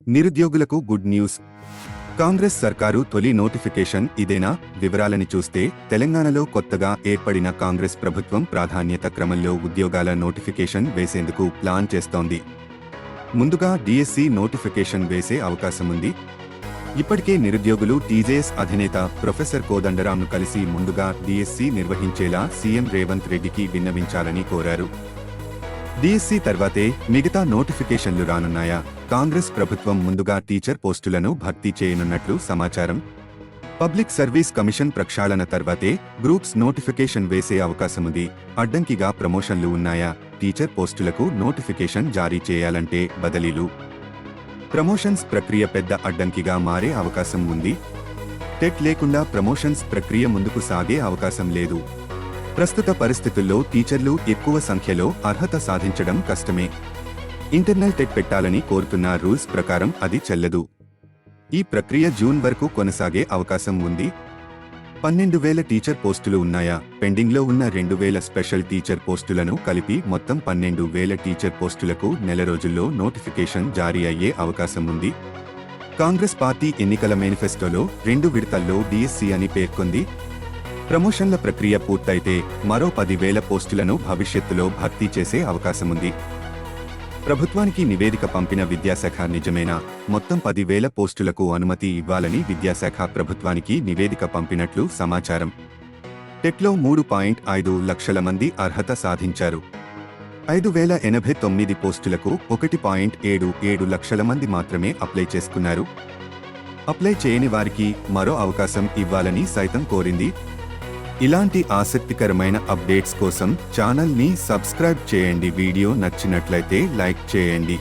నిరుద్యోగులకు good news. Congress సర్కారు తొలి నోటిఫికేషన్ ఇదేనా? వివరాలని చూస్తే తెలంగాణలో కొత్తగా ఏర్పడిన కాంగ్రెస్ ప్రభుత్వం ప్రాధాన్యత క్రమంలో ఉద్యోగాల నోటిఫికేషన్ వేసేందుకు ప్లాన్ చేస్తోంది. ముందుగా డిఎస్సి నోటిఫికేషన్ వేసే అవకాశముంది. ఇప్పటికే నిరుద్యోగులు టీజేఎస్ అధినేత ప్రొఫెసర్ కోదండరాంను కలిసి ముందుగా డిఎస్సి నిర్వహించేలా సీఎం రేవంత్ రెడ్డికి విన్నవించాలని కోరారు. డిఎస్సి తర్వాతే మిగతా నోటిఫికేషన్లు రానున్నాయా? కాంగ్రెస్ ప్రభుత్వం ముందుగా టీచర్ పోస్టులను భర్తీ చేయనున్నట్లు సమాచారం. పబ్లిక్ సర్వీస్ కమిషన్ ప్రక్షాళన తర్వాతే గ్రూప్స్ నోటిఫికేషన్ వేసే అవకాశముంది. అడ్డంకిగా ప్రమోషన్లు ఉన్నాయా? టీచర్ పోస్టులకు నోటిఫికేషన్ జారీ చేయాలంటే బదిలీలు, ప్రమోషన్స్ ప్రక్రియ పెద్ద అడ్డంకిగా మారే అవకాశం ఉంది. టెట్ లేకుండా ప్రమోషన్స్ ప్రక్రియ ముందుకు సాగే అవకాశం లేదు. ప్రస్తుత పరిస్థితుల్లో టీచర్లు ఎక్కువ సంఖ్యలో అర్హత సాధించడం కష్టమే. ఇంటర్నల్ టెట్ పెట్టాలని కోరుతున్న రూల్స్ ప్రకారం అది చెల్లదు. ఈ ప్రక్రియ జూన్ వరకు కొనసాగే అవకాశం ఉంది. 12,000 టీచర్ పోస్టులు ఉన్నాయా? పెండింగ్లో ఉన్న 2,000 స్పెషల్ టీచర్ పోస్టులను కలిపి మొత్తం 12,000 టీచర్ పోస్టులకు నెల రోజుల్లో నోటిఫికేషన్ జారీ అయ్యే అవకాశం ఉంది. కాంగ్రెస్ పార్టీ ఎన్నికల మేనిఫెస్టోలో 2 విడతల్లో డిఎస్సి అని పేర్కొంది. ప్రమోషన్ల ప్రక్రియ పూర్తయితే మరో 10,000 పోస్టులను భవిష్యత్తులో భర్తీ చేసే అవకాశముంది. ప్రభుత్వానికి నివేదిక పంపిన విద్యాశాఖ నిజమేనా? మొత్తం 10,000 పోస్టులకు అనుమతి ఇవ్వాలని విద్యాశాఖ ప్రభుత్వానికి నివేదిక పంపినట్లు సమాచారం. టెట్లో 3.5 లక్షల మంది అర్హత సాధించారు. 5,089 పోస్టులకు 1.77 లక్షల మంది మాత్రమే అప్లై చేసుకున్నారు. అప్లై చేయని వారికి మరో అవకాశం ఇవ్వాలని సైతం కోరింది. ఇలాంటి ఆసక్తికరమైన అప్డేట్స్ కోసం ఛానల్ని సబ్స్క్రైబ్ చేయండి. వీడియో నచ్చినట్లయితే లైక్ చేయండి.